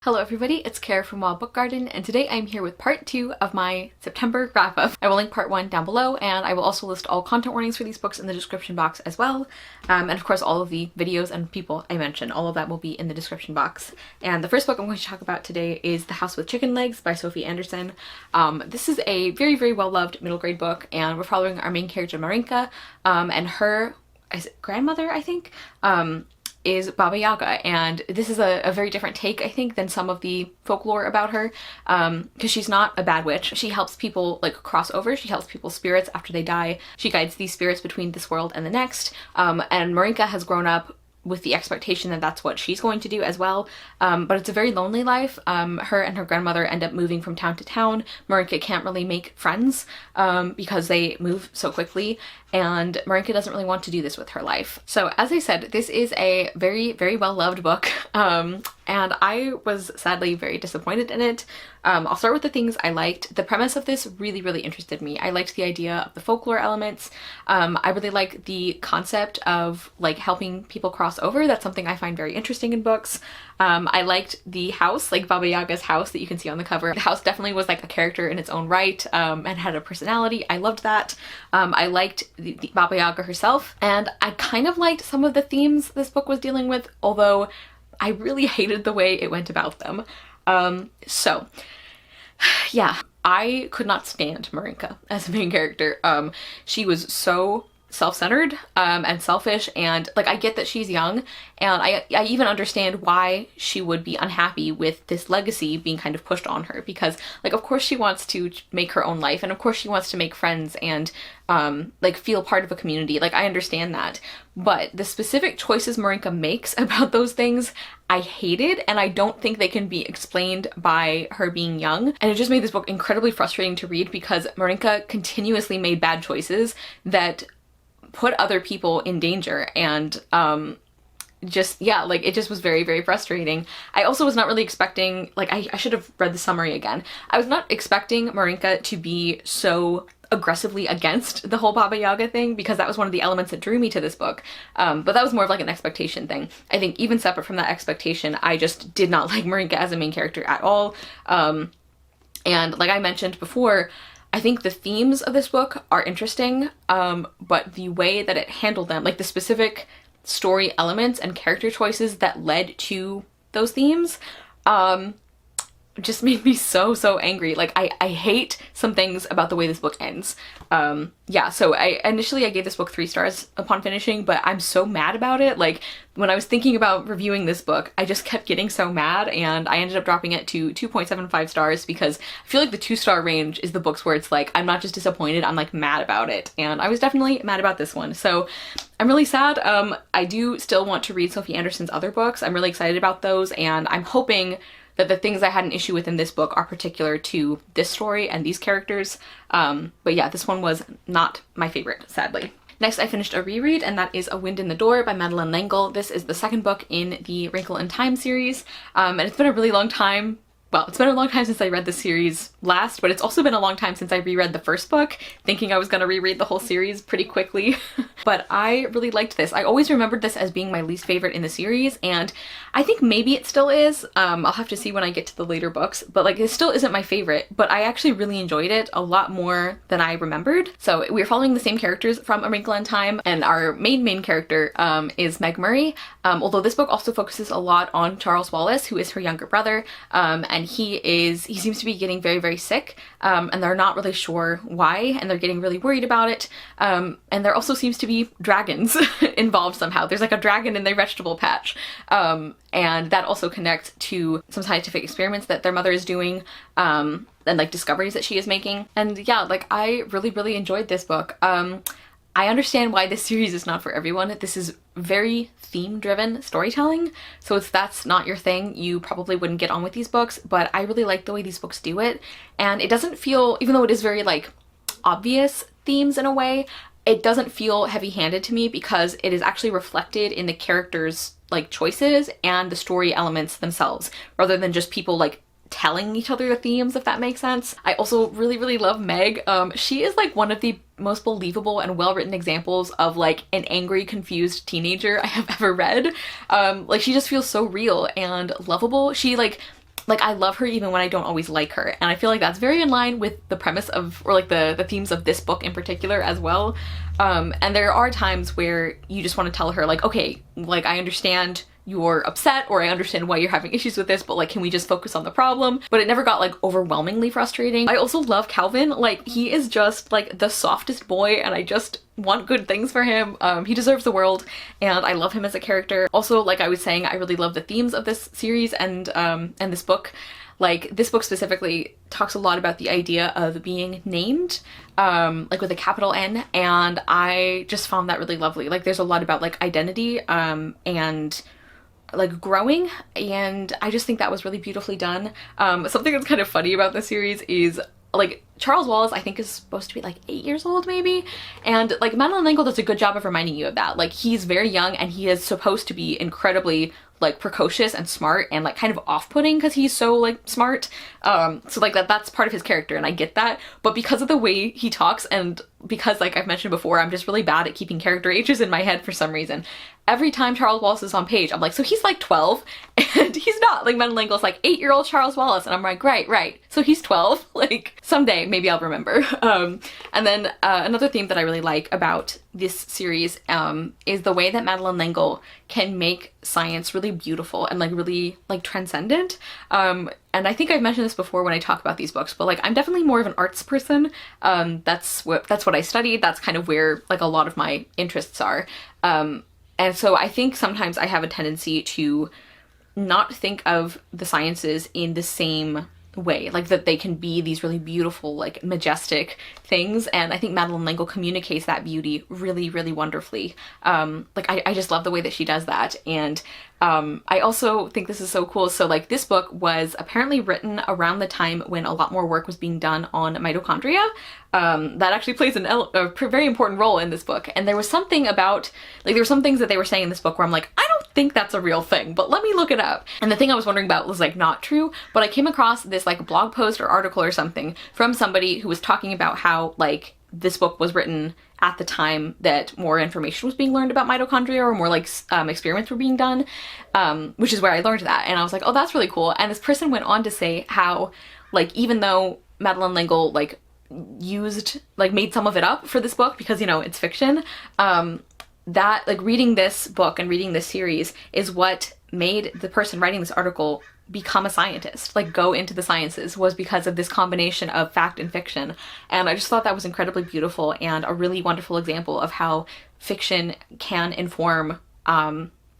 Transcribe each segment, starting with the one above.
Hello everybody, it's Kara from Wild Book Garden, and today I'm here with part 2 of my September wrap-up. I will link part 1 down below, and I will also list all content warnings for these books in the description box as well. And of course all of the videos and people I mentioned, all of that will be in the description box. And the first book I'm going to talk about today is The House with Chicken Legs by Sophie Anderson. This is a very well-loved middle grade book, and we're following our main character Marinka, and her grandmother, I think, is Baba Yaga, and this is a very different take, I think, than some of the folklore about her, because she's not a bad witch. She helps people like cross over, she helps people's spirits after they die, she guides these spirits between this world and the next, and Marinka has grown up with the expectation that that's what she's going to do as well, but it's a very lonely life. Her and her grandmother end up moving from town to town. Marinka can't really make friends because they move so quickly, and Marinka doesn't really want to do this with her life. So as I said, this is a very well-loved book, and I was sadly very disappointed in it. I'll start with the things I liked. The premise of this really interested me. I liked the idea of the folklore elements. I really like the concept of like helping people cross over. That's something I find very interesting in books. I liked the house, like Baba Yaga's house that you can see on the cover. The house definitely was like a character in its own right, and had a personality. I loved that. I liked the Baba Yaga herself, and I kind of liked some of the themes this book was dealing with, although I really hated the way it went about them. So yeah, I could not stand Marinka as a main character. She was so self-centered and selfish, and like I get that she's young, and I even understand why she would be unhappy with this legacy being kind of pushed on her, because like of course she wants to make her own life, and of course she wants to make friends and like feel part of a community. Like I understand that, but the specific choices Marinka makes about those things I hated, and I don't think they can be explained by her being young, and it just made this book incredibly frustrating to read because Marinka continuously made bad choices that put other people in danger, and just yeah, like it just was very frustrating. I also was not really expecting, like I should have read the summary again. I was not expecting Marinka to be so aggressively against the whole Baba Yaga thing, because that was one of the elements that drew me to this book, but that was more of like an expectation thing. I think even separate from that expectation, I just did not like Marinka as a main character at all, and like I mentioned before, I think the themes of this book are interesting, but the way that it handled them, like the specific story elements and character choices that led to those themes, just made me so angry. Like I hate some things about the way this book ends. Yeah, so I gave this book 3 stars upon finishing, but I'm so mad about it. Like when I was thinking about reviewing this book, I just kept getting so mad, and I ended up dropping it to 2.75 stars because I feel like the 2-star range is the books where it's like I'm not just disappointed, I'm like mad about it, and I was definitely mad about this one. So I'm really sad. I do still want to read Sophie Anderson's other books. I'm really excited about those, and I'm hoping that the things I had an issue with in this book are particular to this story and these characters. But yeah, this one was not my favorite, sadly. Next, I finished a reread, and that is A Wind in the Door by Madeleine L'Engle. This is the second book in the Wrinkle in Time series, and it's been a really long time. Well, it's been a long time since I read the series last, but it's also been a long time since I reread the first book, thinking I was gonna reread the whole series pretty quickly. But I really liked this. I always remembered this as being my least favorite in the series, and I think maybe it still is. I'll have to see when I get to the later books, but like it still isn't my favorite, but I actually really enjoyed it a lot more than I remembered. So we're following the same characters from A Wrinkle in Time, and our main character is Meg Murray, although this book also focuses a lot on Charles Wallace, who is her younger brother, and he seems to be getting very sick, and they're not really sure why, and they're getting really worried about it, and there also seems to be dragons involved somehow. There's like a dragon in their vegetable patch, and that also connects to some scientific experiments that their mother is doing, and like discoveries that she is making. And yeah, like I really enjoyed this book. I understand why this series is not for everyone. This is very theme-driven storytelling, so if that's not your thing, you probably wouldn't get on with these books, but I really like the way these books do it, and it doesn't feel, even though it is very like obvious themes in a way, it doesn't feel heavy-handed to me because it is actually reflected in the characters' like choices and the story elements themselves, rather than just people like telling each other the themes, if that makes sense. I also really love Meg. She is like one of the most believable and well-written examples of like an angry, confused teenager I have ever read. Like she just feels so real and lovable. She like like I love her even when I don't always like her. And I feel like that's very in line with the premise of, or like the themes of this book in particular as well. And there are times where you just want to tell her like, okay, like I understand you're upset, or I understand why you're having issues with this, but like, can we just focus on the problem? But it never got like overwhelmingly frustrating. I also love Calvin. Like, he is just like the softest boy, and I just want good things for him. He deserves the world, and I love him as a character. Also, like I was saying, I really love the themes of this series and this book. Like, this book specifically talks a lot about the idea of being named, like with a capital N, and I just found that really lovely. Like, there's a lot about like identity and like growing, and I just think that was really beautifully done. Something that's kind of funny about this series is like Charles Wallace, I think, is supposed to be like 8 years old maybe, and like Madeleine L'Engle does a good job of reminding you of that. Like, he's very young, and he is supposed to be incredibly like precocious and smart and like kind of off-putting because he's so like smart. So like that's part of his character, and I get that, but because of the way he talks, and because like I've mentioned before, I'm just really bad at keeping character ages in my head for some reason. Every time Charles Wallace is on page, I'm like, so he's like 12, and he's not. Like, Madeleine L'Engle is like 8-year-old Charles Wallace, and I'm like, right, so he's 12. Like, someday maybe I'll remember. And then another theme that I really like about this series is the way that Madeleine L'Engle can make science really beautiful and like really like transcendent. And I think I've mentioned this before when I talk about these books, but like I'm definitely more of an arts person. That's what I studied. That's kind of where like a lot of my interests are. And so I think sometimes I have a tendency to not think of the sciences in the same way, like that they can be these really beautiful, like majestic things, and I think Madeleine L'Engle communicates that beauty really, really wonderfully. Like I just love the way that she does that, and I also think this is so cool. So like, this book was apparently written around the time when a lot more work was being done on mitochondria. That actually plays a very important role in this book, and there was something about, like, there were some things that they were saying in this book where I'm like, I don't think that's a real thing, but let me look it up. And the thing I was wondering about was like not true, but I came across this like blog post or article or something from somebody who was talking about how like this book was written at the time that more information was being learned about mitochondria, or more like experiments were being done, which is where I learned that. And I was like, oh, that's really cool. And this person went on to say how, like, even though Madeleine L'Engle like made some of it up for this book because, you know, it's fiction, that like reading this book and reading this series is what made the person writing this article become a scientist, like go into the sciences, was because of this combination of fact and fiction. And I just thought that was incredibly beautiful and a really wonderful example of how fiction can inform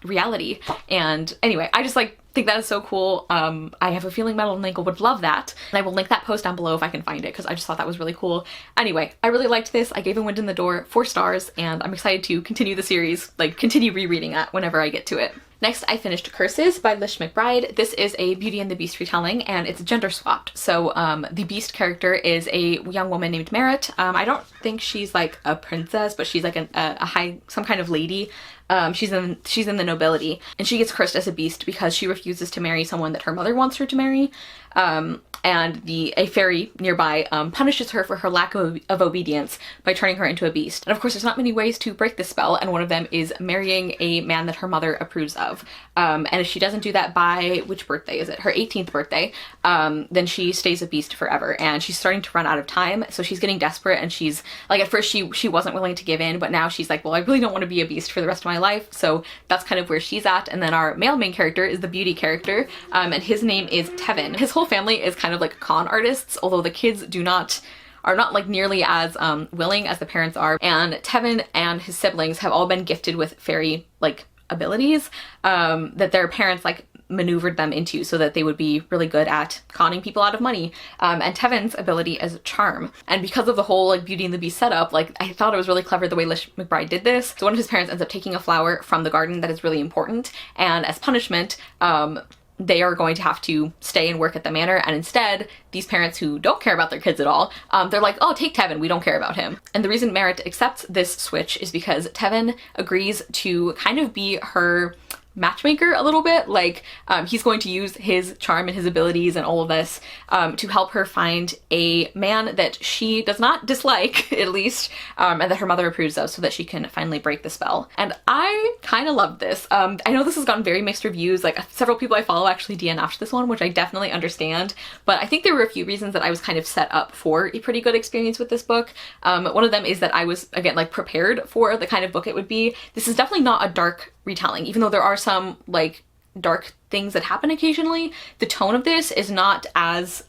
reality. And anyway, I just like think that is so cool. I have a feeling Madeleine L'Engle would love that, and I will link that post down below if I can find it, because I just thought that was really cool. Anyway, I really liked this. I gave A Wind in the Door 4 stars, and I'm excited to continue the series, like continue rereading that whenever I get to it. Next, I finished Curses by Lish McBride. This is a Beauty and the Beast retelling, and it's gender swapped. So the Beast character is a young woman named Merit. I don't think she's like a princess, but she's like some kind of lady. She's in the nobility, and she gets cursed as a beast because she refuses to marry someone that her mother wants her to marry. And a fairy nearby punishes her for her lack of obedience by turning her into a beast. And of course, there's not many ways to break this spell, and one of them is marrying a man that her mother approves of. And if she doesn't do that by, which birthday is it? Her 18th birthday, then she stays a beast forever, and she's starting to run out of time, so she's getting desperate, and she's, like, at first she wasn't willing to give in, but now she's like, well, I really don't want to be a beast for the rest of my life, so that's kind of where she's at. And then our male main character is the beauty character, and his name is Tevin. His whole family is kind of like con artists, although the kids are not like nearly as willing as the parents are. And Tevin and his siblings have all been gifted with fairy like abilities that their parents like maneuvered them into so that they would be really good at conning people out of money. And Tevin's ability is charm. And because of the whole like Beauty and the Beast setup, like I thought it was really clever the way Lish McBride did this. So one of his parents ends up taking a flower from the garden that is really important, and as punishment, they are going to have to stay and work at the manor, and instead, these parents who don't care about their kids at all, they're like, oh, take Tevin, we don't care about him. And the reason Merit accepts this switch is because Tevin agrees to kind of be her matchmaker a little bit. Like, he's going to use his charm and his abilities and all of this to help her find a man that she does not dislike, at least, and that her mother approves of, so that she can finally break the spell. And I kind of love this. I know this has gotten very mixed reviews. Like, several people I follow actually DNF'd this one, which I definitely understand, but I think there were a few reasons that I was kind of set up for a pretty good experience with this book. One of them is that I was, again, like, prepared for the kind of book it would be. This is definitely not a dark retelling, even though there are some, like, dark things that happen occasionally. The tone of this is not as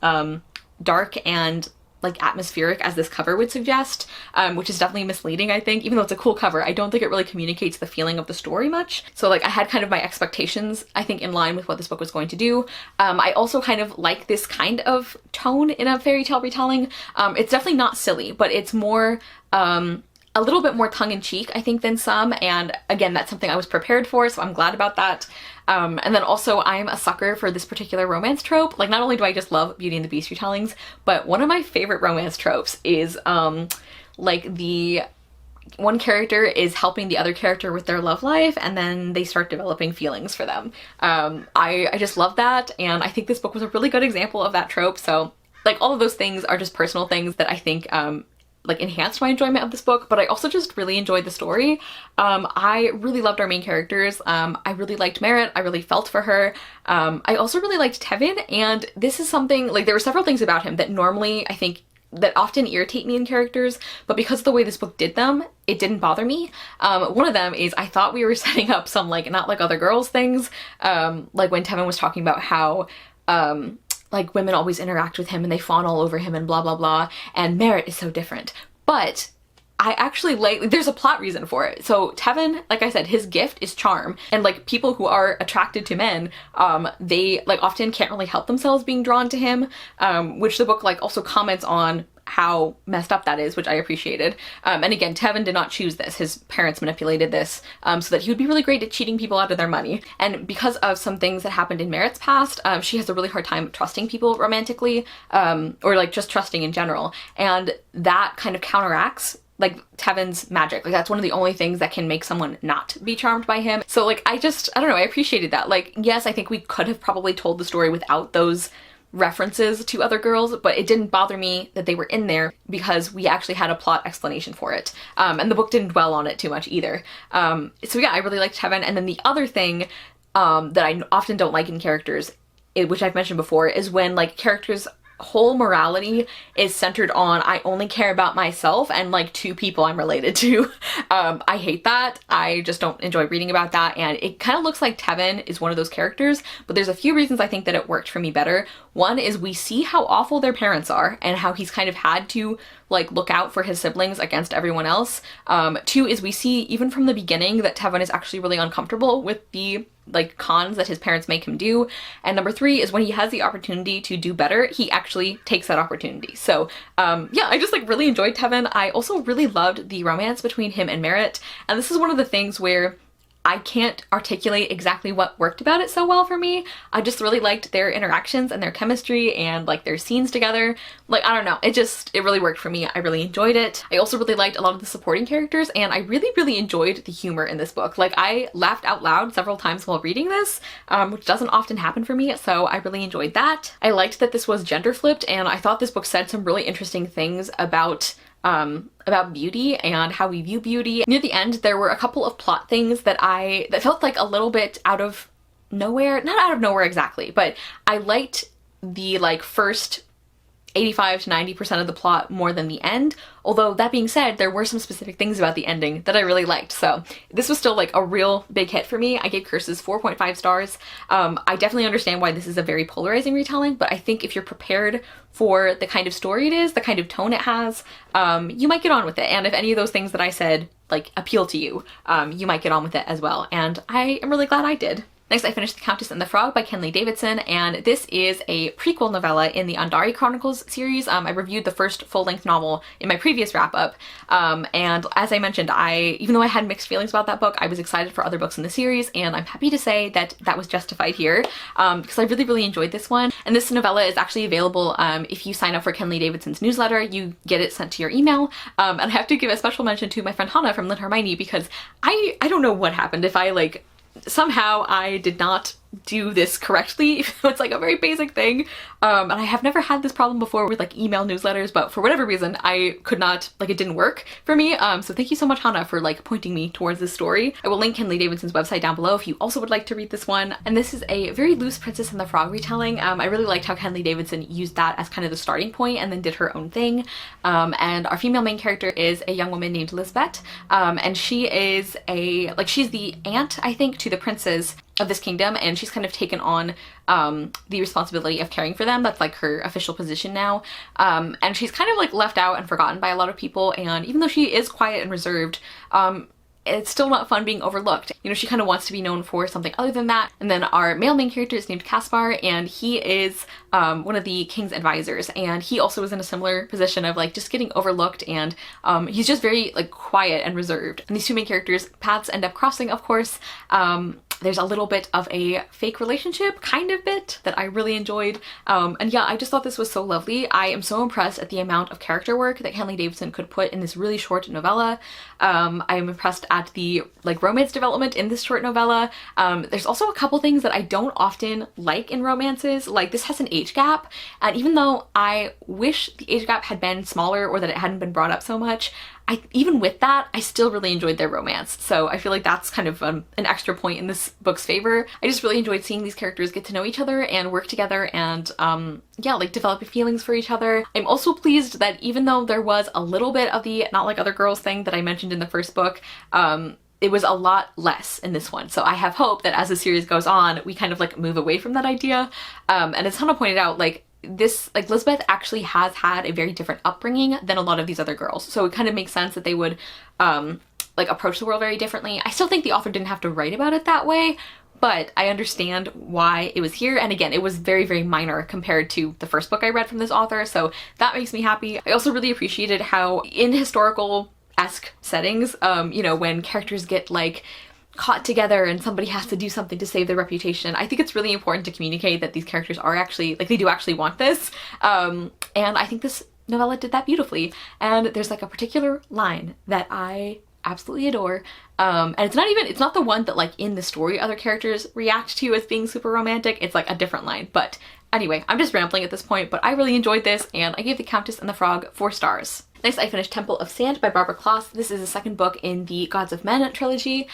dark and like atmospheric as this cover would suggest, which is definitely misleading, I think. Even though it's a cool cover, I don't think it really communicates the feeling of the story much. So like I had kind of my expectations, I think, in line with what this book was going to do. I also kind of like this kind of tone in a fairy tale retelling. It's definitely not silly, but it's more a little bit more tongue-in-cheek, I think, than some, and again, that's something I was prepared for, so I'm glad about that. And then also, I'm a sucker for this particular romance trope. Like, not only do I just love Beauty and the Beast retellings, but one of my favorite romance tropes is, like, the one character is helping the other character with their love life, and then they start developing feelings for them. I just love that, and I think this book was a really good example of that trope, so, like, all of those things are just personal things that I think, like, enhanced my enjoyment of this book, but I also just really enjoyed the story. I really loved our main characters. I really liked Merritt. I really felt for her. I also really liked Tevin, and this is something, like, there were several things about him that normally, I think, that often irritate me in characters, but because of the way this book did them, it didn't bother me. One of them is I thought we were setting up some, like, not like other girls things, like when Tevin was talking about how, like, women always interact with him and they fawn all over him and blah blah blah, and Merritt is so different. But I actually like, there's a plot reason for it. So Tevin, like I said, his gift is charm, and like people who are attracted to men, they like often can't really help themselves being drawn to him, which the book like also comments on how messed up that is, which I appreciated. And again, Tevin did not choose this. His parents manipulated this so that he would be really great at cheating people out of their money. And because of some things that happened in Merritt's past, she has a really hard time trusting people romantically, or like just trusting in general. And that kind of counteracts like Tevin's magic. Like, that's one of the only things that can make someone not be charmed by him. So like, I don't know, I appreciated that. Like, yes, I think we could have probably told the story without those references to other girls, but it didn't bother me that they were in there because we actually had a plot explanation for it. And the book didn't dwell on it too much either. So yeah, I really liked Tevin. And then the other thing that I often don't like in characters, which I've mentioned before, is when like characters' whole morality is centered on I only care about myself and like two people I'm related to. I hate that. I just don't enjoy reading about that, and it kind of looks like Tevin is one of those characters, but there's a few reasons I think that it worked for me better. One is we see how awful their parents are and how he's kind of had to like look out for his siblings against everyone else. Two is we see even from the beginning that Tevin is actually really uncomfortable with the like cons that his parents make him do. And number three is when he has the opportunity to do better, he actually takes that opportunity. So yeah, I just like really enjoyed Tevin. I also really loved the romance between him and Merritt. And this is one of the things where I can't articulate exactly what worked about it so well for me. I just really liked their interactions and their chemistry and like their scenes together. Like, I don't know, it really worked for me. I really enjoyed it. I also really liked a lot of the supporting characters, and I really enjoyed the humor in this book. Like, I laughed out loud several times while reading this, which doesn't often happen for me, so I really enjoyed that. I liked that this was gender flipped, and I thought this book said some really interesting things about beauty and how we view beauty. Near the end, there were a couple of plot things that felt like a little bit out of nowhere. Not out of nowhere exactly, but I liked the like first 85 to 90% of the plot more than the end. Although that being said, there were some specific things about the ending that I really liked. So this was still like a real big hit for me. I gave Curses 4.5 stars. I definitely understand why this is a very polarizing retelling, but I think if you're prepared for the kind of story it is, the kind of tone it has, you might get on with it. And if any of those things that I said like appeal to you, you might get on with it as well. And I am really glad I did. Next, I finished The Countess and the Frog by Kenley Davidson, and this is a prequel novella in the Andari Chronicles series. I reviewed the first full-length novel in my previous wrap-up, and as I mentioned, even though I had mixed feelings about that book, I was excited for other books in the series, and I'm happy to say that that was justified here, because I really enjoyed this one. And this novella is actually available if you sign up for Kenley Davidson's newsletter. You get it sent to your email, and I have to give a special mention to my friend Hannah from Lit Hermione, because I don't know what happened. If I like somehow I did not do this correctly, even though it's like a very basic thing. And I have never had this problem before with like email newsletters, but for whatever reason, I could not, like it didn't work for me. So thank you so much, Hannah, for like pointing me towards this story. I will link Henley Davidson's website down below if you also would like to read this one. And this is a very loose Princess and the Frog retelling. I really liked how Henley Davidson used that as kind of the starting point and then did her own thing. And our female main character is a young woman named Lisbeth. And she is she's the aunt, I think, to the princes of this kingdom, and she's kind of taken on the responsibility of caring for them. That's like her official position now. And she's kind of like left out and forgotten by a lot of people, and even though she is quiet and reserved, it's still not fun being overlooked. You know, she kind of wants to be known for something other than that. And then our male main character is named Caspar, and he is one of the king's advisors, and he also is in a similar position of like just getting overlooked, and he's just very like quiet and reserved. And these two main characters' paths end up crossing, of course. There's a little bit of a fake relationship, kind of bit, that I really enjoyed. And yeah, I just thought this was so lovely. I am so impressed at the amount of character work that Henley Davidson could put in this really short novella. I am impressed at the like romance development in this short novella. There's also a couple things that I don't often like in romances. Like this has an age gap, and even though I wish the age gap had been smaller or that it hadn't been brought up so much, even with that, I still really enjoyed their romance. So I feel like that's kind of an extra point in this book's favor. I just really enjoyed seeing these characters get to know each other and work together and yeah, like develop feelings for each other. I'm also pleased that even though there was a little bit of the not like other girls thing that I mentioned in the first book, it was a lot less in this one. So I have hope that as the series goes on, we kind of like move away from that idea. And as Hannah pointed out, like Lisbeth actually has had a very different upbringing than a lot of these other girls. So it kind of makes sense that they would like approach the world very differently. I still think the author didn't have to write about it that way, but I understand why it was here. And again, it was very, very minor compared to the first book I read from this author. So that makes me happy. I also really appreciated how in historical-esque settings, you know, when characters get like caught together and somebody has to do something to save their reputation, I think it's really important to communicate that these characters are actually, like, they do actually want this. And I think this novella did that beautifully. And there's like a particular line that I absolutely adore. And it's not the one that like in the story other characters react to as being super romantic. It's like a different line. But anyway, I'm just rambling at this point, but I really enjoyed this, and I gave The Countess and the Frog 4 stars. Next, I finished Temple of Sand by Barbara Kloss. This is the second book in the Gods of Men trilogy,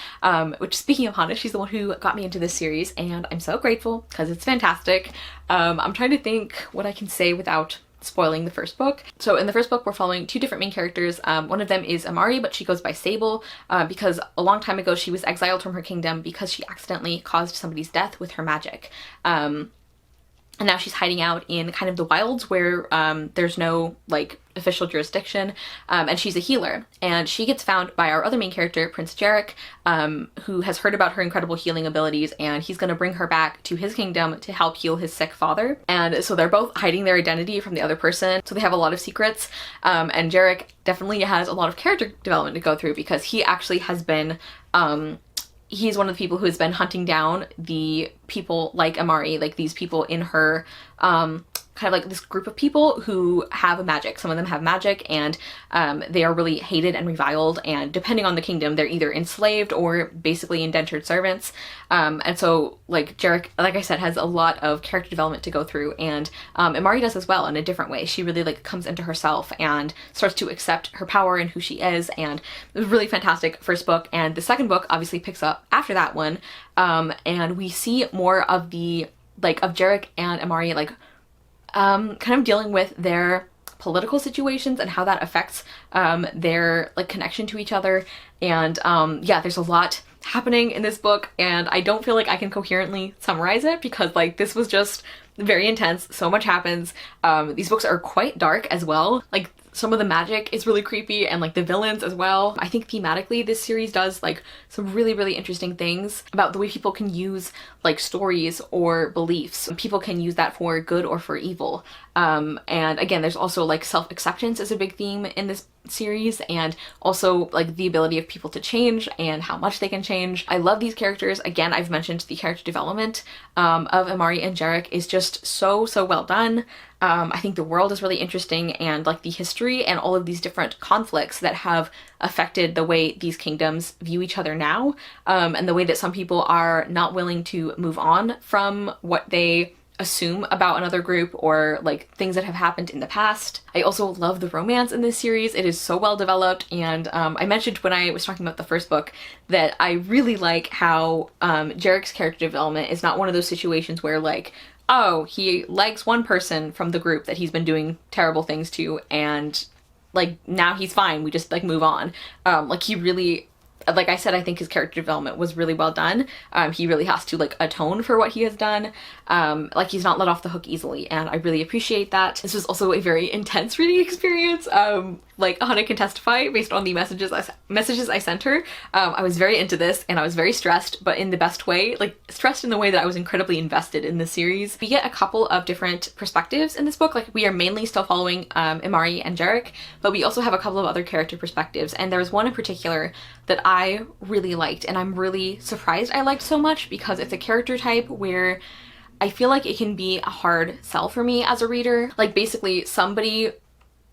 which, speaking of Hannah, she's the one who got me into this series, and I'm so grateful because it's fantastic. I'm trying to think what I can say without spoiling the first book. So in the first book, we're following two different main characters. One of them is Amari, but she goes by Sable because a long time ago she was exiled from her kingdom because she accidentally caused somebody's death with her magic. And now she's hiding out in kind of the wilds where there's no like official jurisdiction, and she's a healer. And she gets found by our other main character, Prince Jarek, who has heard about her incredible healing abilities, and he's going to bring her back to his kingdom to help heal his sick father. And so they're both hiding their identity from the other person, so they have a lot of secrets. And Jarek definitely has a lot of character development to go through because he actually has been he's one of the people who has been hunting down the people like Amari, like these people in her, kind of like this group of people who have magic. Some of them have magic, and they are really hated and reviled, and depending on the kingdom, they're either enslaved or basically indentured servants. And so like Jarek, like I said, has a lot of character development to go through, and Amari does as well in a different way. She really like comes into herself and starts to accept her power and who she is, and it was a really fantastic first book. And the second book obviously picks up after that one, and we see more of the like of Jarek and Amari like kind of dealing with their political situations and how that affects their like connection to each other. And yeah, there's a lot happening in this book, and I don't feel like I can coherently summarize it because like this was just very intense. So much happens. These books are quite dark as well. Like some of the magic is really creepy, and like the villains as well. I think thematically this series does like some really, really interesting things about the way people can use like stories or beliefs. People can use that for good or for evil. And again, there's also like self-acceptance is a big theme in this series, and also like the ability of people to change and how much they can change. I love these characters. Again, I've mentioned the character development of Amari and Jarek is just so well done. I think the world is really interesting, and like the history and all of these different conflicts that have affected the way these kingdoms view each other now, and the way that some people are not willing to move on from what they assume about another group or like things that have happened in the past. I also love the romance in this series. It is so well developed, and I mentioned when I was talking about the first book that I really like how Jarek's character development is not one of those situations where like, oh, he likes one person from the group that he's been doing terrible things to, and like now he's fine, we just like move on. Like he really, like I said, I think his character development was really well done. He really has to like atone for what he has done. Like he's not let off the hook easily, and I really appreciate that. This was also a very intense reading experience. Like Hana can testify based on the messages I sent her. I was very into this, and I was very stressed, but in the best way, like stressed in the way that I was incredibly invested in the series. We get a couple of different perspectives in this book. Like we are mainly still following Amari and Jarek, but we also have a couple of other character perspectives, and there was one in particular that I really liked, and I'm really surprised I liked so much because it's a character type where I feel like it can be a hard sell for me as a reader. Like basically somebody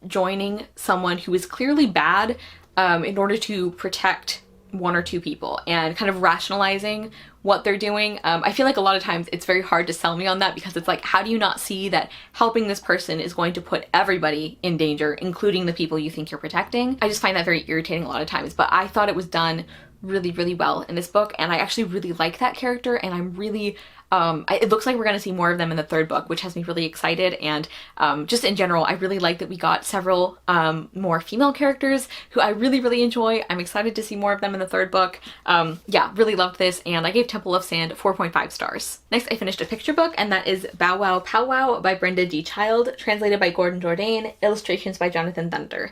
joining someone who is clearly bad in order to protect one or two people, and kind of rationalizing what they're doing. I feel like a lot of times it's very hard to sell me on that, because it's like, how do you not see that helping this person is going to put everybody in danger, including the people you think you're protecting? I just find that very irritating a lot of times, but I thought it was done really well in this book, and I actually really like that character, and I'm really it looks like we're going to see more of them in the third book, which has me really excited. And just in general, I really like that we got several more female characters who I really enjoy. I'm excited to see more of them in the third book. Yeah, really loved this, and I gave Temple of Sand 4.5 stars. Next, I finished a picture book, and that is Bow Wow Pow Wow by Brenda D. Child, translated by Gordon Jourdain, illustrations by Jonathan Thunder.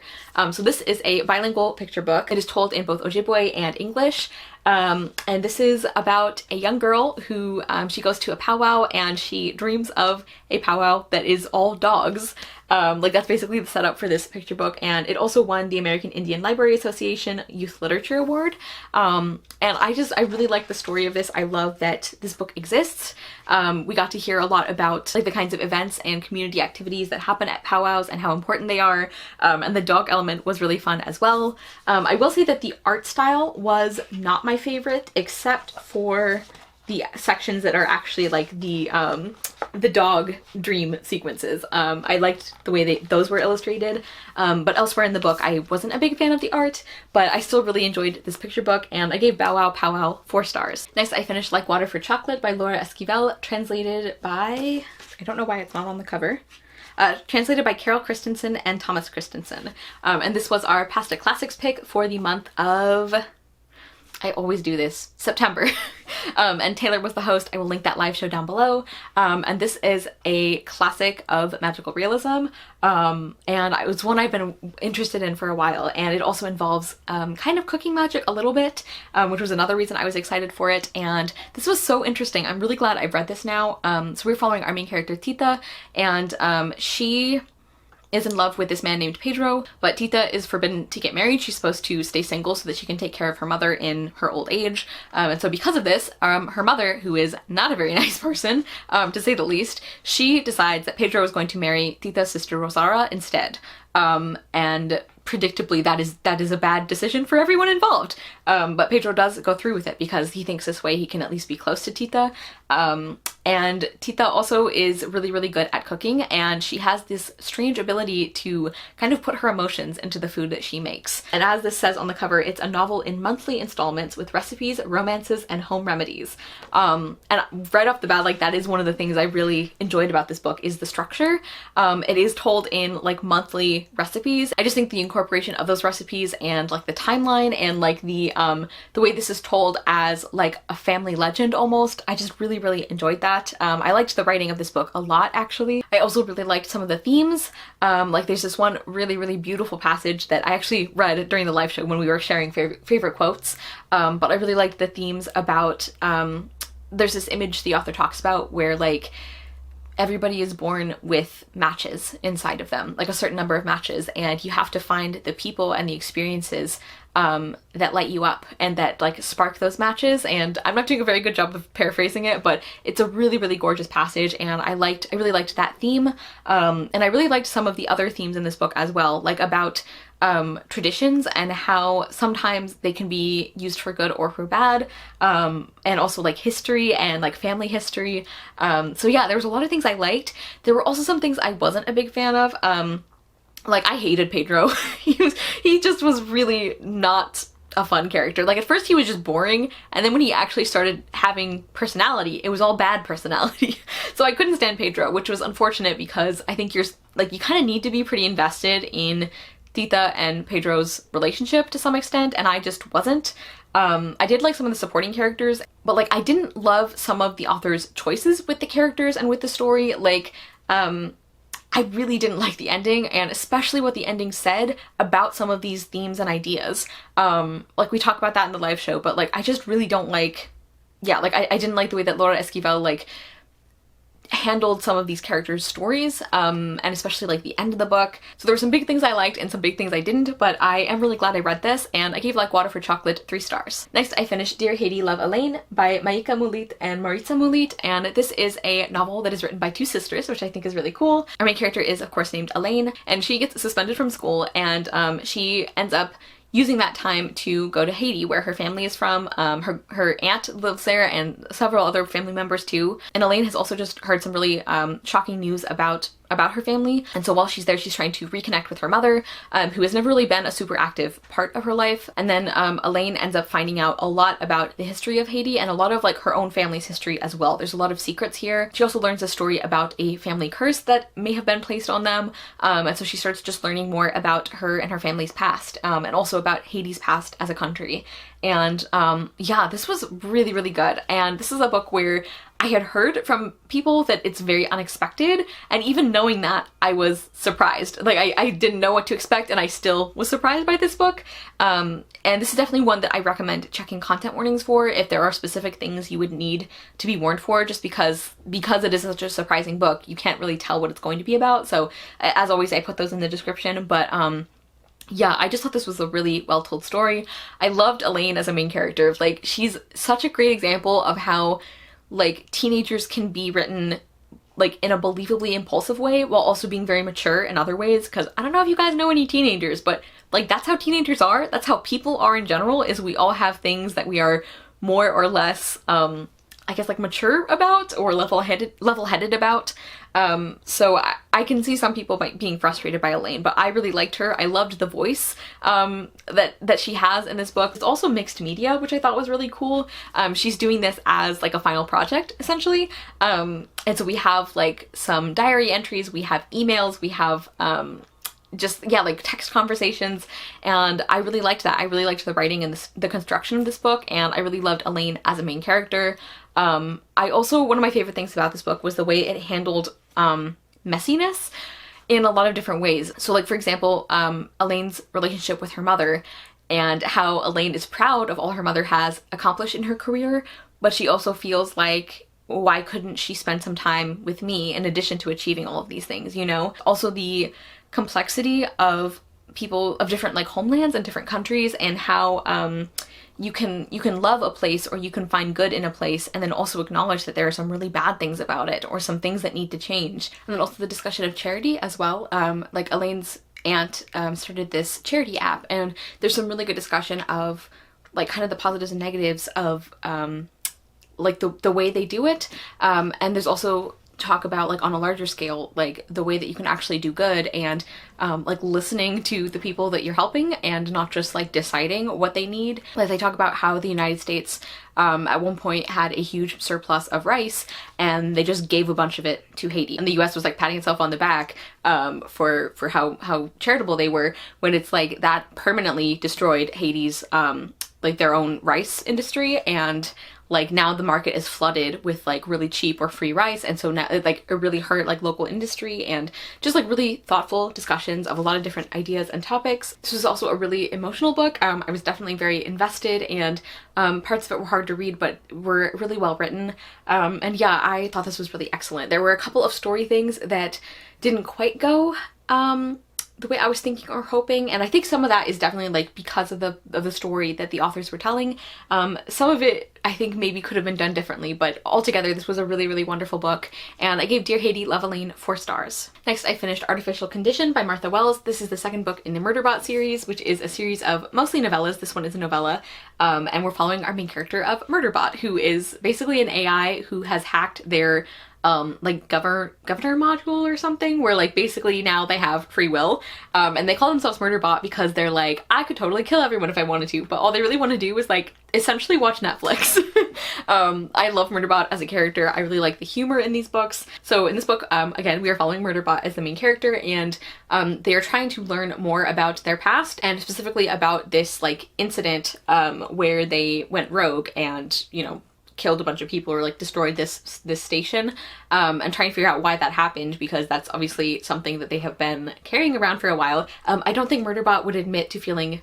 So this is a bilingual picture book. It is told in both Ojibwe and English. And this is about a young girl who she goes to a powwow, and she dreams of a powwow that is all dogs. Like that's basically the setup for this picture book, and it also won the American Indian Library Association Youth Literature Award. And I really like the story of this. I love that this book exists. We got to hear a lot about like the kinds of events and community activities that happen at powwows and how important they are. And the dog element was really fun as well. I will say that the art style was not my favorite, except for the sections that are actually like the dog dream sequences. I liked the way those were illustrated, but elsewhere in the book I wasn't a big fan of the art, but I still really enjoyed this picture book, and I gave Bow Wow Pow Wow 4 stars. Next, I finished Like Water for Chocolate by Laura Esquivel, translated by, I don't know why it's not on the cover, translated by Carol Christensen and Thomas Christensen. And this was our Pasta Classics pick for the month of, I always do this, September. And Taylor was the host. I will link that live show down below. And this is a classic of magical realism. And it's one I've been interested in for a while. And it also involves kind of cooking magic a little bit, which was another reason I was excited for it. And this was so interesting. I'm really glad I've read this now. So we're following our main character, Tita, and she is in love with this man named Pedro, but Tita is forbidden to get married. She's supposed to stay single so that she can take care of her mother in her old age. And so because of this, her mother, who is not a very nice person, to say the least, she decides that Pedro is going to marry Tita's sister Rosara instead. And predictably that is a bad decision for everyone involved. But Pedro does go through with it because he thinks this way he can at least be close to Tita. And Tita also is really good at cooking, and she has this strange ability to kind of put her emotions into the food that she makes. And as this says on the cover, it's a novel in monthly installments with recipes, romances, and home remedies. And right off the bat, like that is one of the things I really enjoyed about this book, is the structure. It is told in like monthly recipes. I just think the incorporation of those recipes and like the timeline and like the way this is told as like a family legend almost, I just really enjoyed that. I liked the writing of this book a lot, actually. I also really liked some of the themes. Like there's this one really beautiful passage that I actually read during the live show when we were sharing favorite quotes. But I really liked the themes about, there's this image the author talks about where like everybody is born with matches inside of them, like a certain number of matches, and you have to find the people and the experiences that light you up and that like spark those matches. And I'm not doing a very good job of paraphrasing it, but it's a really, really gorgeous passage, and I really liked that theme. And I really liked some of the other themes in this book as well, like about traditions and how sometimes they can be used for good or for bad, and also like history and like family history. So yeah, there was a lot of things I liked. There were also some things I wasn't a big fan of. Like I hated Pedro. He just was really not a fun character. Like at first he was just boring, and then when he actually started having personality, it was all bad personality. So I couldn't stand Pedro, which was unfortunate because I think you kind of need to be pretty invested in Tita and Pedro's relationship to some extent, and I just wasn't. I did like some of the supporting characters, but like I didn't love some of the author's choices with the characters and with the story. Like, I really didn't like the ending, and especially what the ending said about some of these themes and ideas. Like we talked about that in the live show, but like I just really don't like, yeah, like I didn't like the way that Laura Esquivel like handled some of these characters' stories, and especially like the end of the book. So there were some big things I liked and some big things I didn't, but I am really glad I read this, and I gave Like Water for Chocolate 3 stars. Next, I finished Dear Haiti, Love Alaine by Maika Moulit and Maritza Moulit, and this is a novel that is written by 2 sisters, which I think is really cool. Our main character is, of course, named Alaine, and she gets suspended from school, and she ends up using that time to go to Haiti, where her family is from. Her aunt lives there and several other family members too. And Alaine has also just heard some really shocking news about her family. And so while she's there, she's trying to reconnect with her mother, who has never really been a super active part of her life. And then Alaine ends up finding out a lot about the history of Haiti and a lot of like her own family's history as well. There's a lot of secrets here. She also learns a story about a family curse that may have been placed on them. And so she starts just learning more about her and her family's past, and also about Haiti's past as a country. And yeah, this was really, really good. And this is a book where I had heard from people that it's very unexpected, and even knowing that, I was surprised. Like I didn't know what to expect, and I still was surprised by this book. And this is definitely one that I recommend checking content warnings for if there are specific things you would need to be warned for, just because it is such a surprising book, you can't really tell what it's going to be about. So as always, I put those in the description, but yeah, I just thought this was a really well-told story. I loved Alaine as a main character. Like, she's such a great example of how like teenagers can be written like in a believably impulsive way while also being very mature in other ways. Because I don't know if you guys know any teenagers, but like that's how teenagers are. That's how people are in general, is we all have things that we are more or less I guess like mature about or level-headed about. So I can see some people being frustrated by Alaine, but I really liked her. I loved the voice that she has in this book. It's also mixed media, which I thought was really cool. She's doing this as like a final project, essentially. And so we have like some diary entries, we have emails, we have just, yeah, like text conversations, and I really liked that. I really liked the writing and the construction of this book, and I really loved Alaine as a main character. I also, one of my favorite things about this book was the way it handled messiness in a lot of different ways. So like, for example, Alaine's relationship with her mother, and how Alaine is proud of all her mother has accomplished in her career, but she also feels like, why couldn't she spend some time with me in addition to achieving all of these things, you know? Also the complexity of people of different like homelands and different countries, and how you can love a place, or you can find good in a place, and then also acknowledge that there are some really bad things about it, or some things that need to change. And then also the discussion of charity as well. Like Alaine's aunt started this charity app, and there's some really good discussion of like kind of the positives and negatives of like the way they do it. And there's also talk about like on a larger scale, like the way that you can actually do good, and like listening to the people that you're helping and not just like deciding what they need. Like they talk about how the United States at one point had a huge surplus of rice, and they just gave a bunch of it to Haiti, and the US was like patting itself on the back for how charitable they were, when it's like that permanently destroyed Haiti's like their own rice industry, and like now the market is flooded with like really cheap or free rice, and so now it really hurt like local industry, and just like really thoughtful discussions of a lot of different ideas and topics. This was also a really emotional book. I was definitely very invested, and parts of it were hard to read but were really well written, and yeah, I thought this was really excellent. There were a couple of story things that didn't quite go the way I was thinking or hoping, and I think some of that is definitely like because of the story that the authors were telling. Some of it I think maybe could have been done differently, but altogether this was a really, really wonderful book, and I gave Dear Haiti, Love Alaine 4 stars. Next, I finished Artificial Condition by Martha Wells. This is the second book in the Murderbot series, which is a series of mostly novellas. This one is a novella, and we're following our main character of Murderbot, who is basically an AI who has hacked their like governor module or something, where like basically now they have free will, and they call themselves Murderbot because they're like, I could totally kill everyone if I wanted to, but all they really want to do is like essentially watch Netflix. I love Murderbot as a character. I really like the humor in these books. So in this book, again, we are following Murderbot as the main character, and they are trying to learn more about their past, and specifically about this like incident where they went rogue and, you know, killed a bunch of people or like destroyed this station, and trying to figure out why that happened, because that's obviously something that they have been carrying around for a while. I don't think Murderbot would admit to feeling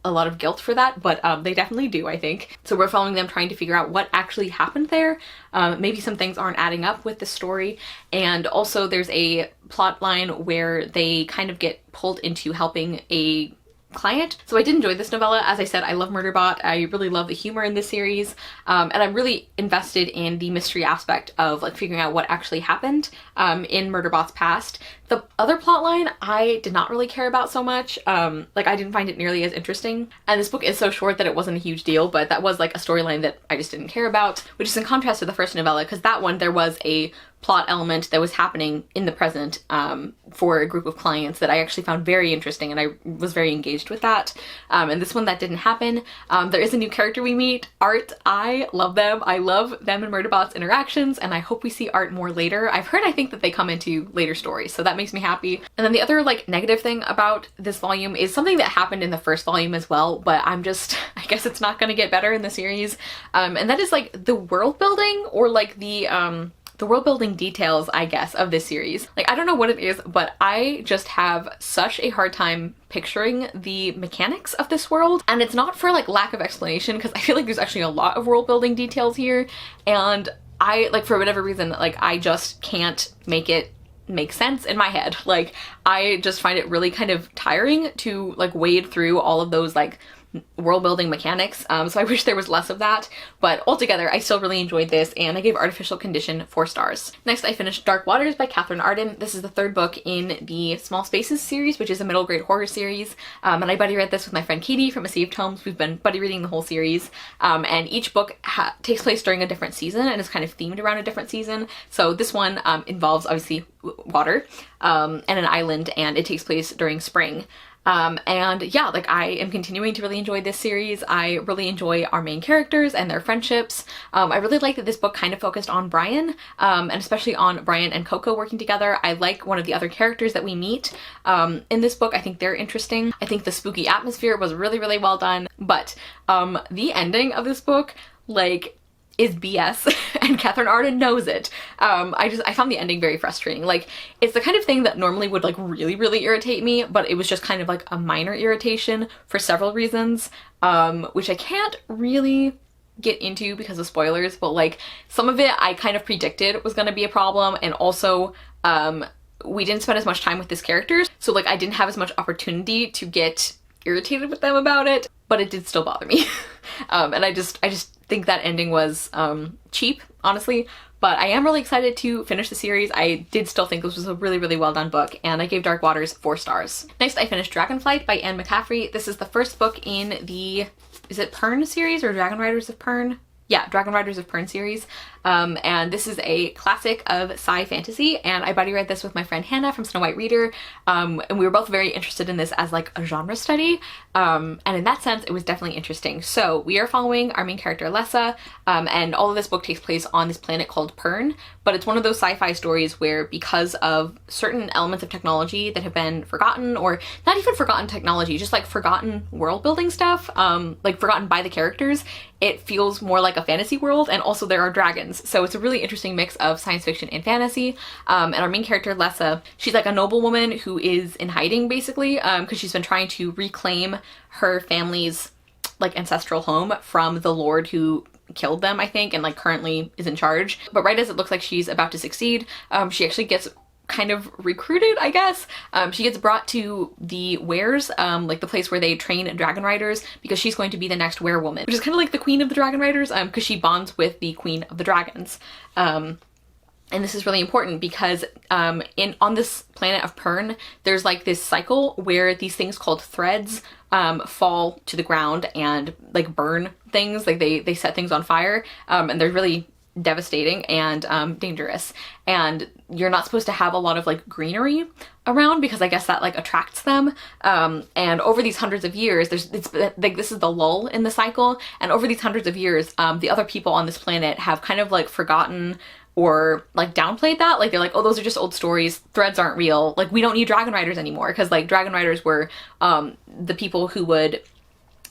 a lot of guilt for that, but they definitely do, I think. So we're following them trying to figure out what actually happened there. Maybe some things aren't adding up with the story, and also there's a plot line where they kind of get pulled into helping a client. So I did enjoy this novella. As I said, I love Murderbot. I really love the humor in this series, and I'm really invested in the mystery aspect of like figuring out what actually happened in Murderbot's past. The other plot line I did not really care about so much. Like I didn't find it nearly as interesting, and this book is so short that it wasn't a huge deal, but that was like a storyline that I just didn't care about, which is in contrast to the first novella, because that one there was a plot element that was happening in the present for a group of clients that I actually found very interesting, and I was very engaged with that. And this one, that didn't happen. There is a new character we meet, Art. I love them. I love them and Murderbot's interactions, and I hope we see Art more later. I've heard, I think that they come into later stories, so that makes me happy. And then the other like negative thing about this volume is something that happened in the first volume as well, but I guess it's not gonna get better in the series. And that is like the world building, or like the world building details, I guess, of this series. Like, I don't know what it is, but I just have such a hard time picturing the mechanics of this world. And it's not for like lack of explanation, because I feel like there's actually a lot of world building details here, and I, like, for whatever reason, like I just can't make it make sense in my head. Like, I just find it really kind of tiring to like wade through all of those like world building mechanics, so I wish there was less of that, but altogether I still really enjoyed this, and I gave Artificial Condition 4 stars. Next, I finished Dark Waters by Catherine Arden. This is the third book in the Small Spaces series, which is a middle grade horror series, and I buddy read this with my friend Katie from A Sea of Tomes. We've been buddy reading the whole series, and each book takes place during a different season and is kind of themed around a different season. So this one involves obviously water and an island, and it takes place during spring. And yeah, like I am continuing to really enjoy this series. I really enjoy our main characters and their friendships. I really like that this book kind of focused on Brian, and especially on Brian and Coco working together. I like one of the other characters that we meet in this book. I think they're interesting. I think the spooky atmosphere was really, really well done, but the ending of this book, like, is BS, and Catherine Arden knows it. I found the ending very frustrating. Like, it's the kind of thing that normally would like really, really irritate me, but it was just kind of like a minor irritation for several reasons, which I can't really get into because of spoilers, but like some of it I kind of predicted was gonna be a problem, and also we didn't spend as much time with these characters, so like I didn't have as much opportunity to get irritated with them about it, but it did still bother me. And I just think that ending was cheap, honestly, but I am really excited to finish the series. I did still think this was a really, really well done book, and I gave Dark Waters 4 stars. Next, I finished Dragonflight by Anne McCaffrey. This is the first book in the, is it Pern series or Dragon Riders of Pern? Yeah, Dragon Riders of Pern series. and this is a classic of sci fantasy, and I buddy read this with my friend Hannah from Snow White Reader, and we were both very interested in this as like a genre study, and in that sense it was definitely interesting. So we are following our main character Lessa, and all of this book takes place on this planet called Pern, but it's one of those sci-fi stories where because of certain elements of technology that have been forgotten, or not even forgotten technology, just like forgotten world building stuff, like forgotten by the characters, it feels more like a fantasy world, and also there are dragons. So it's a really interesting mix of science fiction and fantasy. And our main character, Lessa, she's like a noblewoman who is in hiding basically, because she's been trying to reclaim her family's like ancestral home from the lord who killed them, I think, and like currently is in charge. But right as it looks like she's about to succeed, she actually gets kind of recruited, I guess. She gets brought to the Wares, like the place where they train dragon riders, because she's going to be the next werewoman, which is kind of like the queen of the dragon riders, because she bonds with the queen of the dragons. And this is really important because on this planet of Pern, there's like this cycle where these things called threads fall to the ground and like burn things, like they set things on fire, and they're really devastating and dangerous, and you're not supposed to have a lot of like greenery around because I guess that like attracts them, and over these hundreds of years it's like this is the lull in the cycle, and over these hundreds of years the other people on this planet have kind of like forgotten or like downplayed that. Like they're like, oh, those are just old stories, threads aren't real, like we don't need dragon riders anymore, because like dragon riders were the people who would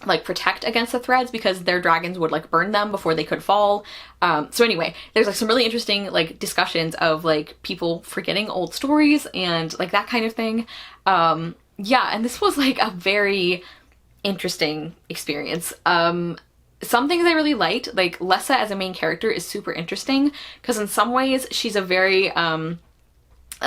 like protect against the threads because their dragons would like burn them before they could fall. So anyway, there's like some really interesting like discussions of like people forgetting old stories and like that kind of thing. Yeah, and this was like a very interesting experience. Some things I really liked, like Lessa as a main character is super interesting because in some ways she's a very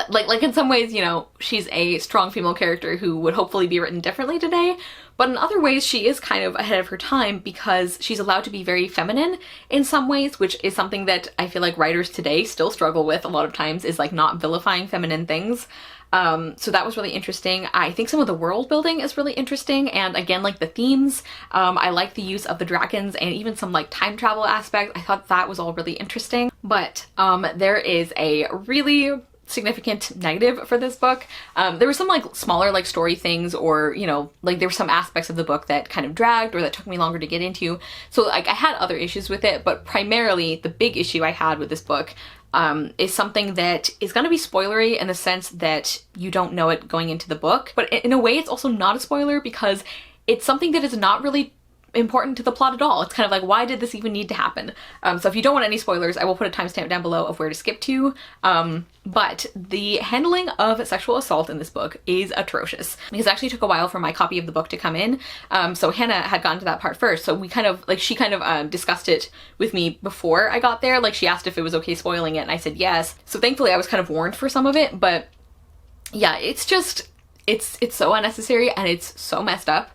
like in some ways, you know, she's a strong female character who would hopefully be written differently today, but in other ways she is kind of ahead of her time because she's allowed to be very feminine in some ways, which is something that I feel like writers today still struggle with a lot of times, is like not vilifying feminine things. So that was really interesting. I think some of the world building is really interesting, and again, like the themes, I like the use of the dragons and even some like time travel aspects. I thought that was all really interesting, but there is a really significant negative for this book. There were some like smaller like story things, or you know, like there were some aspects of the book that kind of dragged or that took me longer to get into. So like I had other issues with it, but primarily the big issue I had with this book is something that is going to be spoilery in the sense that you don't know it going into the book, but in a way it's also not a spoiler because it's something that is not really important to the plot at all. It's kind of like, why did this even need to happen? So if you don't want any spoilers, I will put a timestamp down below of where to skip to. But the handling of sexual assault in this book is atrocious. Because it actually took a while for my copy of the book to come in. So Hannah had gotten to that part first. So we kind of, like, she kind of discussed it with me before I got there. Like, she asked if it was okay spoiling it, and I said yes. So thankfully I was kind of warned for some of it, but yeah, it's just, it's so unnecessary and it's so messed up.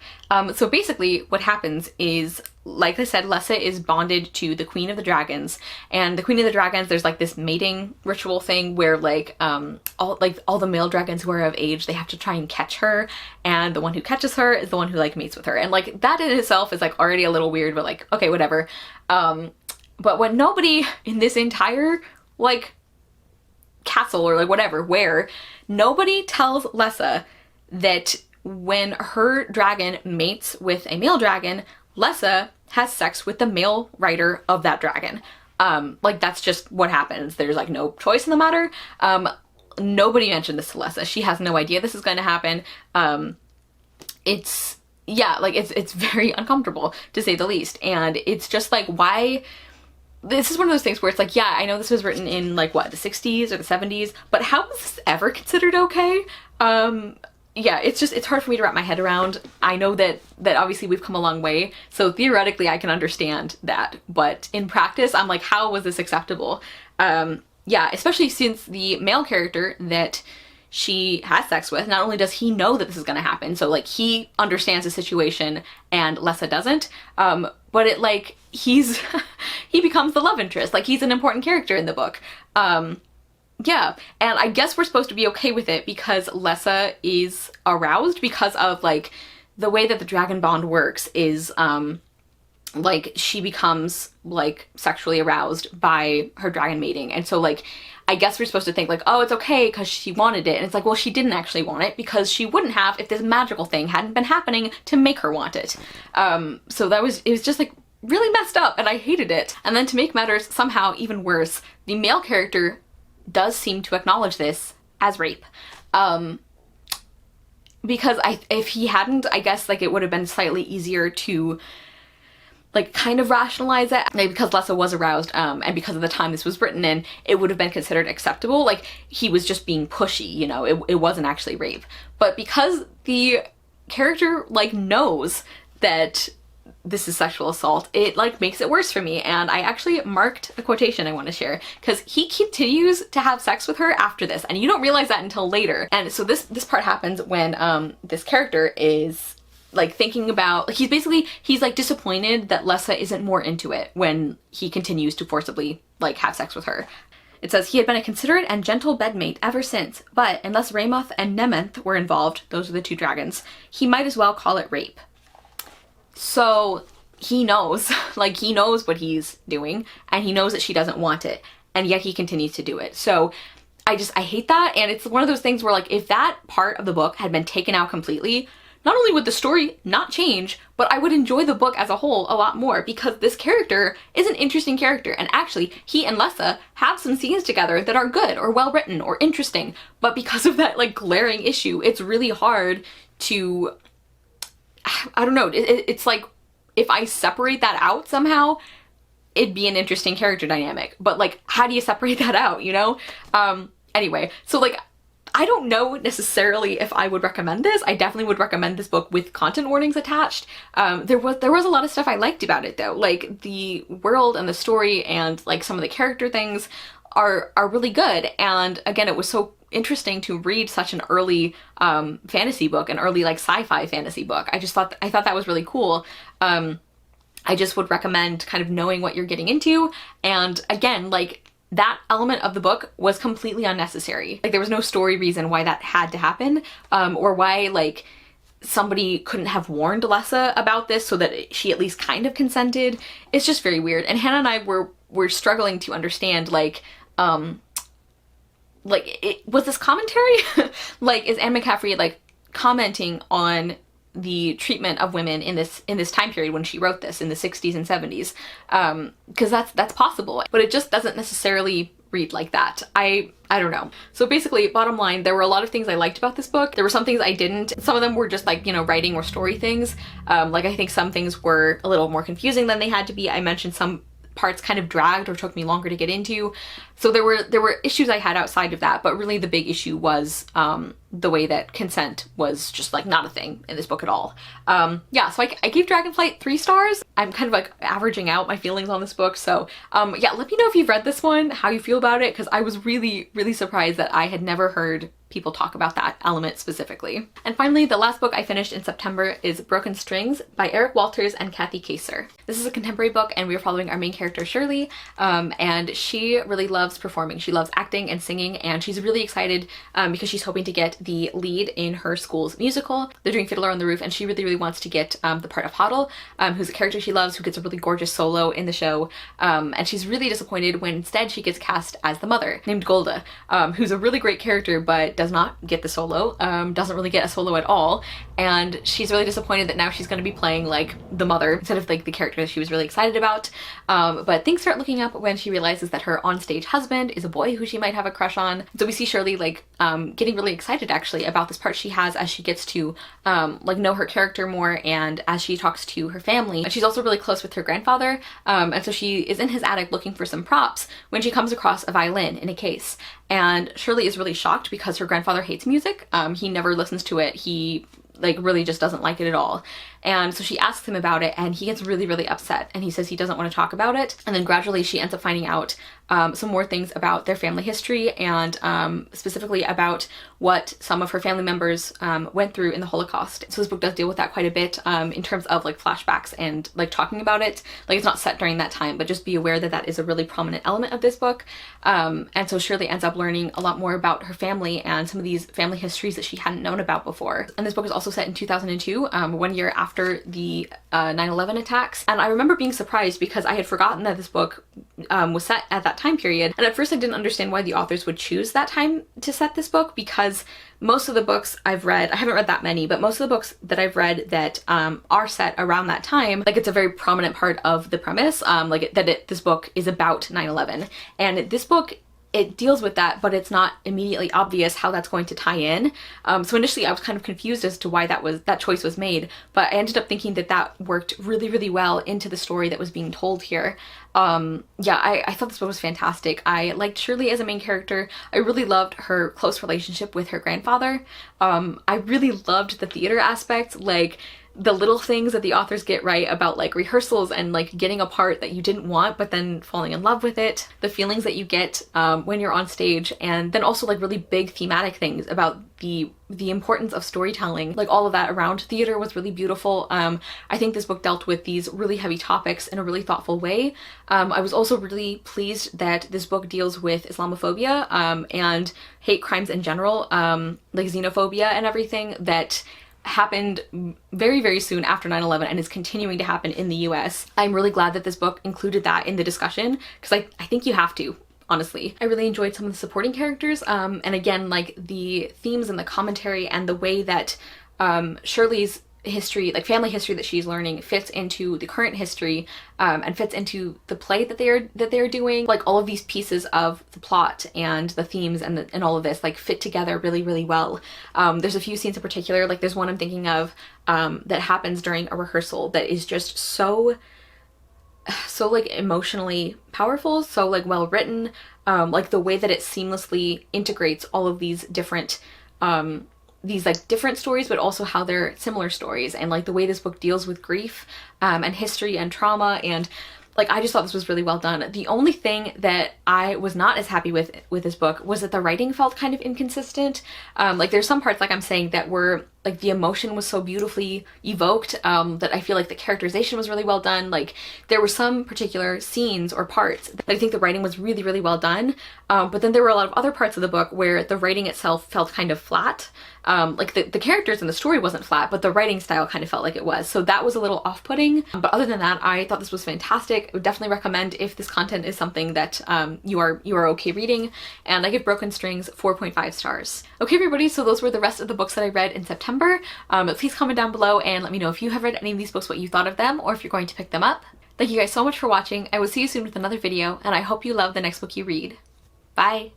So basically what happens is, like I said, Lessa is bonded to the Queen of the Dragons, and the Queen of the Dragons, there's like this mating ritual thing where like all the male dragons who are of age, they have to try and catch her, and the one who catches her is the one who like mates with her, and like that in itself is like already a little weird, but like okay, whatever. But what nobody in this entire like castle or like whatever, where nobody tells Lessa that when her dragon mates with a male dragon, Lessa has sex with the male rider of that dragon. Like that's just what happens. There's like no choice in the matter. Nobody mentioned this to Lessa. She has no idea this is going to happen. It's very uncomfortable to say the least. And it's just like, why? This is one of those things where it's like, yeah, I know this was written in like what, the 60s or the 70s, but how was this ever considered okay? Yeah, it's hard for me to wrap my head around. I know that obviously we've come a long way, so theoretically I can understand that, but in practice I'm like, how was this acceptable? Yeah, especially since the male character that she has sex with, not only does he know that this is gonna happen, so like he understands the situation and Lessa doesn't, but it like, he becomes the love interest, like he's an important character in the book. Yeah, and I guess we're supposed to be okay with it because Lessa is aroused because of like the way that the dragon bond works is like she becomes like sexually aroused by her dragon mating. And so like I guess we're supposed to think like, oh, it's okay because she wanted it. And it's like, well, she didn't actually want it because she wouldn't have if this magical thing hadn't been happening to make her want it. So it was just like really messed up and I hated it. And then to make matters somehow even worse, the male character does seem to acknowledge this as rape. Because if he hadn't, I guess like it would have been slightly easier to like kind of rationalize it. Like because Lessa was aroused and because of the time this was written in, it would have been considered acceptable. Like he was just being pushy, you know, it wasn't actually rape. But because the character like knows that this is sexual assault, it like makes it worse for me. And I actually marked a quotation I want to share because he continues to have sex with her after this and you don't realize that until later. And so this part happens when this character is like thinking about, like he's like disappointed that Lessa isn't more into it when he continues to forcibly like have sex with her. It says, he had been a considerate and gentle bedmate ever since, but unless Ramoth and Nementh were involved, those are the two dragons, he might as well call it rape. So he knows, like he knows what he's doing and he knows that she doesn't want it and yet he continues to do it. So I hate that. And it's one of those things where like if that part of the book had been taken out completely, not only would the story not change, but I would enjoy the book as a whole a lot more because this character is an interesting character. And actually, he and Lessa have some scenes together that are good or well written or interesting. But because of that like glaring issue, it's really hard to, I don't know, it's like if I separate that out somehow, it'd be an interesting character dynamic. But like, how do you separate that out, you know? Anyway, so like, I don't know necessarily if I would recommend this. I definitely would recommend this book with content warnings attached. There was a lot of stuff I liked about it though. Like the world and the story and like some of the character things are really good. And again, it was so interesting to read such an early fantasy book, an early like sci-fi fantasy book. I thought that was really cool. I just would recommend kind of knowing what you're getting into. And again, like that element of the book was completely unnecessary. Like there was no story reason why that had to happen, or why like somebody couldn't have warned Lessa about this so that she at least kind of consented. It's just very weird. And Hannah and I were struggling to understand like was this commentary? Like is Anne McCaffrey like commenting on the treatment of women in this time period when she wrote this in the 60s and 70s, because that's possible, but it just doesn't necessarily read like that. I don't know. So basically, bottom line, there were a lot of things I liked about this book. There were some things I didn't. Some of them were just like, you know, writing or story things. Like I think some things were a little more confusing than they had to be. I mentioned some parts kind of dragged or took me longer to get into. So there were issues I had outside of that, but really the big issue was the way that consent was just like not a thing in this book at all. Yeah, so I gave Dragonflight 3 stars. I'm kind of like averaging out my feelings on this book. So yeah, let me know if you've read this one, how you feel about it, because I was really, really surprised that I had never heard people talk about that element specifically. And finally, the last book I finished in September is Broken Strings by Eric Walters and Kathy Kaser. This is a contemporary book and we are following our main character Shirley, and she really loves performing. She loves acting and singing, and she's really excited because she's hoping to get the lead in her school's musical. They're doing Fiddler on the Roof, and she really, really wants to get the part of Hoddle, who's a character she loves, who gets a really gorgeous solo in the show, and she's really disappointed when instead she gets cast as the mother, named Golda, who's a really great character but does not get the solo, doesn't really get a solo at all, and she's really disappointed that now she's going to be playing like the mother instead of like the character that she was really excited about. But things start looking up when she realizes that her onstage husband is a boy who she might have a crush on. So we see Shirley like getting really excited actually about this part she has as she gets to like know her character more, and as she talks to her family. And she's also really close with her grandfather, and so she is in his attic looking for some props when she comes across a violin in a case. And Shirley is really shocked because her grandfather hates music. He never listens to it. He like really just doesn't like it at all. And so she asks him about it, and he gets really, really upset, and he says he doesn't want to talk about it. And then gradually she ends up finding out some more things about their family history, and specifically about what some of her family members went through in the Holocaust. So this book does deal with that quite a bit in terms of like flashbacks and like talking about it. Like it's not set during that time, but just be aware that that is a really prominent element of this book. And so Shirley ends up learning a lot more about her family and some of these family histories that she hadn't known about before. And this book is also set in 2002, 1 year after after the 9/11 attacks. And I remember being surprised because I had forgotten that this book was set at that time period. And at first I didn't understand why the authors would choose that time to set this book, because most of the books I've read, I haven't read that many, but most of the books that I've read that are set around that time, like it's a very prominent part of the premise, this book is about 9/11. And this book, it deals with that, but it's not immediately obvious how that's going to tie in. So initially I was kind of confused as to why that choice was made, but I ended up thinking that that worked really, really well into the story that was being told here. Yeah, I thought this book was fantastic. I liked Shirley as a main character. I really loved her close relationship with her grandfather. I really loved the theater aspect, like the little things that the authors get right about like rehearsals and like getting a part that you didn't want but then falling in love with it, the feelings that you get when you're on stage, and then also like really big thematic things about the importance of storytelling. Like all of that around theater was really beautiful. I think this book dealt with these really heavy topics in a really thoughtful way. I was also really pleased that this book deals with Islamophobia and hate crimes in general, like xenophobia and everything that happened very, very soon after 9/11 and is continuing to happen in the US. I'm really glad that this book included that in the discussion, because I think you have to, honestly. I really enjoyed some of the supporting characters, and again, like the themes and the commentary and the way that Shirley's history, like family history that she's learning, fits into the current history and fits into the play that they're doing. Like all of these pieces of the plot and the themes and all of this like fit together really, really well. There's a few scenes in particular, like there's one I'm thinking of that happens during a rehearsal that is just so like emotionally powerful, so like well written, like the way that it seamlessly integrates all of these different different stories, but also how they're similar stories, and like the way this book deals with grief and history and trauma, and like I just thought this was really well done. The only thing that I was not as happy with this book was that the writing felt kind of inconsistent. Like there's some parts, like I'm saying, that were like the emotion was so beautifully evoked that I feel like the characterization was really well done. Like there were some particular scenes or parts that I think the writing was really, really well done. But then there were a lot of other parts of the book where the writing itself felt kind of flat. Like the characters and the story wasn't flat, but the writing style kind of felt like it was. So that was a little off-putting. But other than that, I thought this was fantastic. I would definitely recommend if this content is something that you are okay reading. And I give Broken Strings 4.5 stars. Okay, everybody, so those were the rest of the books that I read in September. Please comment down below and let me know if you have read any of these books, what you thought of them, or if you're going to pick them up. Thank you guys so much for watching. I will see you soon with another video, and I hope you love the next book you read. Bye!